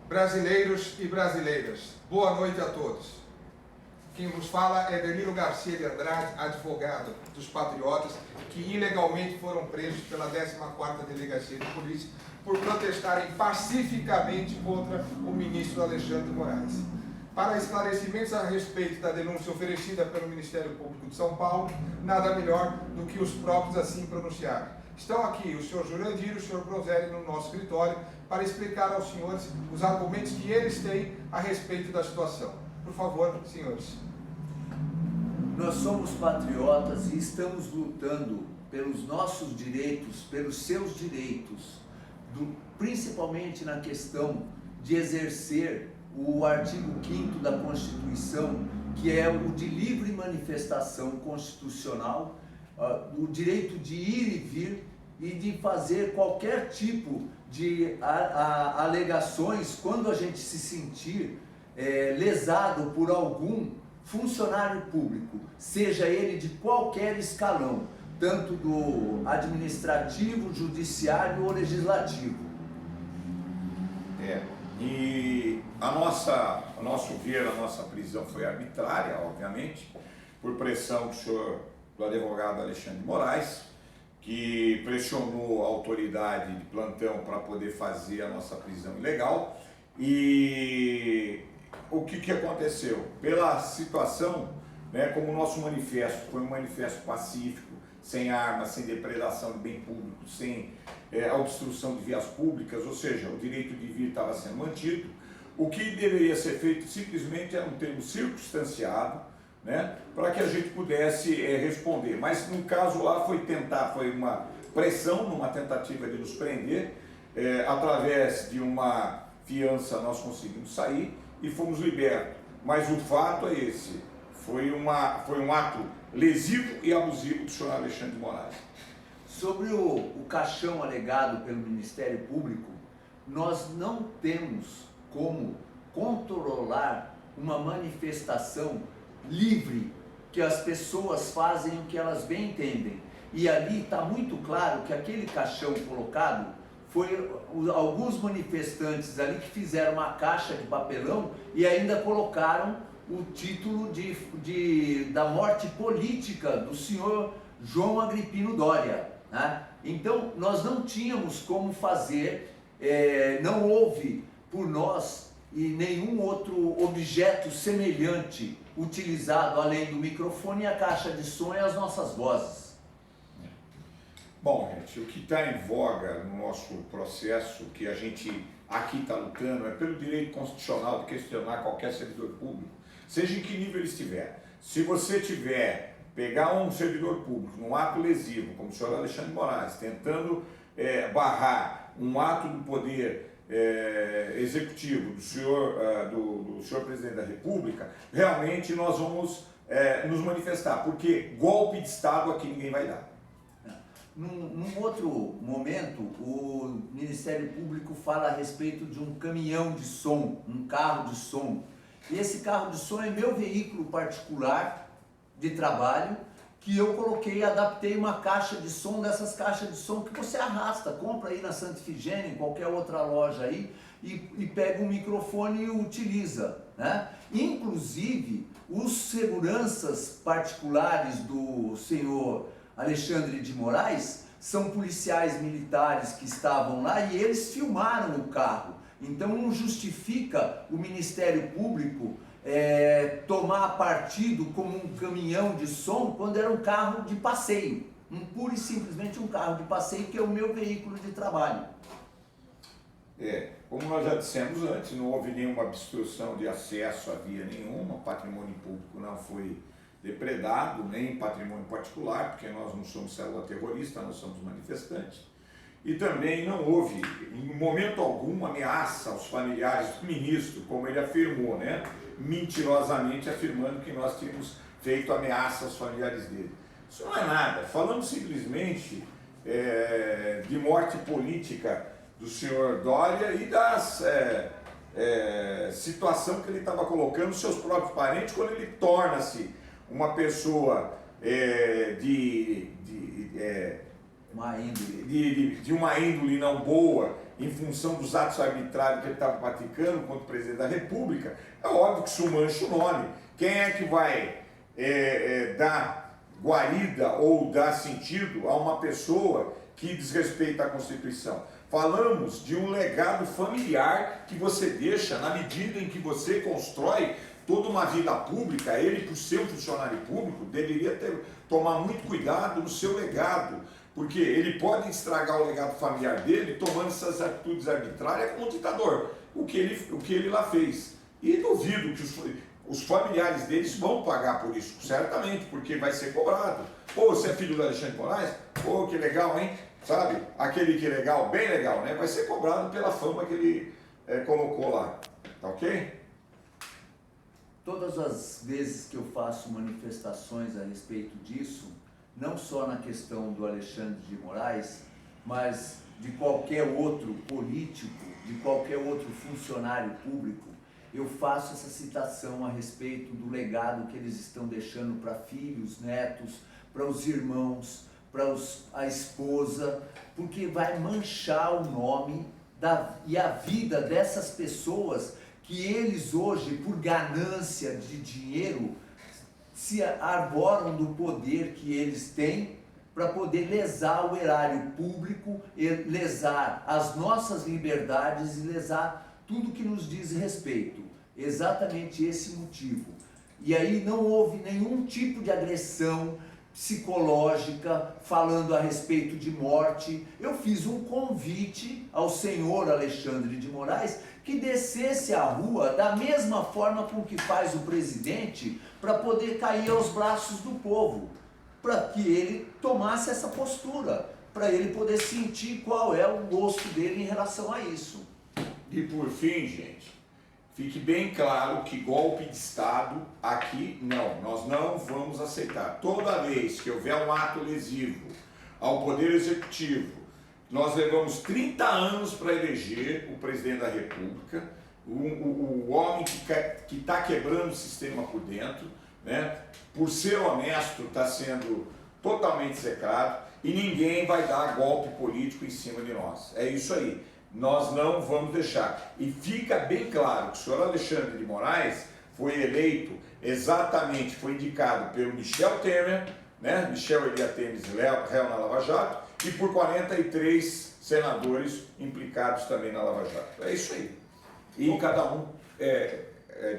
Brasileiros e brasileiras, boa noite a todos. Quem vos fala é Danilo Garcia de Andrade, advogado dos patriotas que ilegalmente foram presos pela 14ª Delegacia de Polícia por protestarem pacificamente contra o ministro Alexandre de Moraes. Para esclarecimentos a respeito da denúncia oferecida pelo Ministério Público de São Paulo, nada melhor do que os próprios assim pronunciarem. Estão aqui o senhor Jurandir e o senhor Groselli no nosso escritório para explicar aos senhores os argumentos que eles têm a respeito da situação. Por favor, senhores. Nós somos patriotas e estamos lutando pelos nossos direitos, pelos seus direitos, principalmente na questão de exercer o artigo 5º da Constituição, que é o de livre manifestação constitucional, o direito de ir e vir e de fazer qualquer tipo de alegações quando a gente se sentir lesado por algum funcionário público, seja ele de qualquer escalão, tanto do administrativo, judiciário ou legislativo. E a nosso ver, a nossa prisão foi arbitrária, obviamente, por pressão do advogado Alexandre de Moraes, que pressionou a autoridade de plantão para poder fazer a nossa prisão ilegal. E o que aconteceu? Pela situação, como o nosso manifesto foi um manifesto pacífico, sem armas, sem depredação de bem público, sem a obstrução de vias públicas, ou seja, o direito de vir estava sendo mantido, o que deveria ser feito simplesmente era um termo circunstanciado, para que a gente pudesse responder. Mas no caso lá foi uma pressão, numa tentativa de nos prender, através de uma fiança nós conseguimos sair e fomos libertos. Mas o fato é esse, foi um ato lesivo e abusivo do senhor Alexandre de Moraes. Sobre o caixão alegado pelo Ministério Público, nós não temos como controlar uma manifestação livre, que as pessoas fazem o que elas bem entendem. E ali está muito claro que aquele caixão colocado foi alguns manifestantes ali que fizeram uma caixa de papelão e ainda colocaram o título da morte política do senhor João Agripino Doria, Então nós não tínhamos como fazer, não houve por nós e nenhum outro objeto semelhante utilizado além do microfone, a caixa de som e as nossas vozes. Bom, gente, o que está em voga no nosso processo, que a gente aqui está lutando, é pelo direito constitucional de questionar qualquer servidor público, seja em que nível ele estiver. Se você pegar um servidor público num ato lesivo, como o senhor Alexandre de Moraes, tentando barrar um ato do poder executivo do senhor presidente da República, realmente nós vamos nos manifestar, porque golpe de Estado aqui ninguém vai dar. Num outro momento, o Ministério Público fala a respeito de um caminhão de som, um carro de som. E esse carro de som é meu veículo particular de trabalho, que eu adaptei uma caixa de som, dessas caixas de som que você arrasta, compra aí na Santa Ifigênia, em qualquer outra loja aí, e pega um microfone e utiliza, Inclusive, os seguranças particulares do senhor Alexandre de Moraes são policiais militares que estavam lá e eles filmaram o carro. Então não justifica o Ministério Público tomar partido como um caminhão de som quando era um carro de passeio, pura e simplesmente um carro de passeio, que é o meu veículo de trabalho. Como nós já dissemos antes, não houve nenhuma obstrução de acesso a via nenhuma, o patrimônio público não foi depredado, nem patrimônio particular, porque nós não somos célula terrorista, nós somos manifestantes. E também não houve, em momento algum, ameaça aos familiares do ministro, como ele afirmou, mentirosamente afirmando que nós tínhamos feito ameaça aos familiares dele. Isso não é nada, falamos simplesmente de morte política do senhor Doria e das situação que ele estava colocando seus próprios parentes quando ele torna-se uma pessoa de uma índole não boa em função dos atos arbitrários que ele estava praticando contra o presidente da República, é óbvio que isso mancha o nome. Quem é que vai dar guarida ou dar sentido a uma pessoa que desrespeita a Constituição? Falamos de um legado familiar que você deixa na medida em que você constrói toda uma vida pública. Ele, por ser um funcionário público, deveria tomar muito cuidado no seu legado, porque ele pode estragar o legado familiar dele tomando essas atitudes arbitrárias como um ditador, o que ele lá fez. E duvido que os familiares deles vão pagar por isso, certamente, porque vai ser cobrado. Pô, você é filho do Alexandre de Moraes? Pô, que legal, hein? Sabe? Aquele que é legal, bem legal, né? Vai ser cobrado pela fama que ele colocou lá. Tá ok? Todas as vezes que eu faço manifestações a respeito disso, não só na questão do Alexandre de Moraes, mas de qualquer outro político, de qualquer outro funcionário público, eu faço essa citação a respeito do legado que eles estão deixando para filhos, netos, para os irmãos, para a esposa, porque vai manchar o nome e a vida dessas pessoas que eles hoje, por ganância de dinheiro, se arvoram do poder que eles têm para poder lesar o erário público, lesar as nossas liberdades e lesar tudo que nos diz respeito. Exatamente esse motivo. E aí não houve nenhum tipo de agressão psicológica falando a respeito de morte. Eu fiz um convite ao senhor Alexandre de Moraes que descesse à rua da mesma forma com que faz o presidente para poder cair aos braços do povo, para que ele tomasse essa postura, para ele poder sentir qual é o gosto dele em relação a isso. E por fim, gente, fique bem claro que golpe de Estado aqui não, nós não vamos aceitar. Toda vez que houver um ato lesivo ao Poder Executivo, nós levamos 30 anos para eleger o presidente da República, o homem que está quebrando o sistema por dentro, né? Por ser honesto, está sendo totalmente execrado e ninguém vai dar golpe político em cima de nós. É isso aí. Nós não vamos deixar. E fica bem claro que o senhor Alexandre de Moraes foi eleito exatamente, foi indicado pelo Michel Temer, né? Michel Elia Temer, réu na Lava Jato, e por 43 senadores implicados também na Lava Jato. É isso aí. E cada um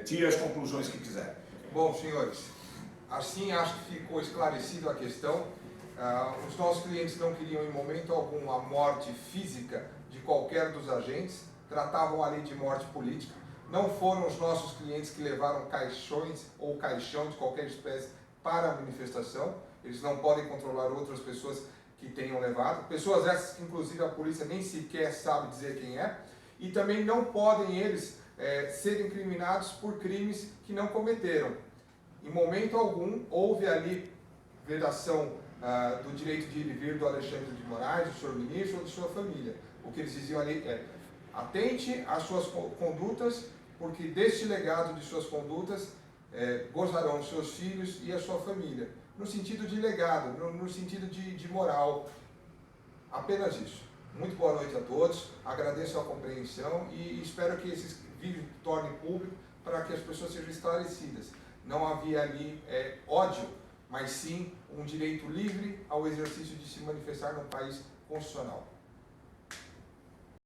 tira as conclusões que quiser. Bom, senhores, assim acho que ficou esclarecida a questão. Os nossos clientes não queriam em momento algum a morte física de qualquer dos agentes, tratavam ali de morte política. Não foram os nossos clientes que levaram caixões ou caixão de qualquer espécie para a manifestação. Eles não podem controlar outras pessoas que tenham levado. Pessoas essas que inclusive a polícia nem sequer sabe dizer quem é. E também não podem eles serem incriminados por crimes que não cometeram. Em momento algum houve ali vedação do direito de ir e vir do Alexandre de Moraes, do senhor ministro ou de sua família. O que eles diziam ali é: atente às suas condutas, porque deste legado de suas condutas gozarão os seus filhos e a sua família. No sentido de legado, no sentido de moral. Apenas isso. Muito boa noite a todos, agradeço a compreensão e espero que esse vídeo torne público para que as pessoas sejam esclarecidas. Não havia ali ódio, mas sim um direito livre ao exercício de se manifestar num país constitucional.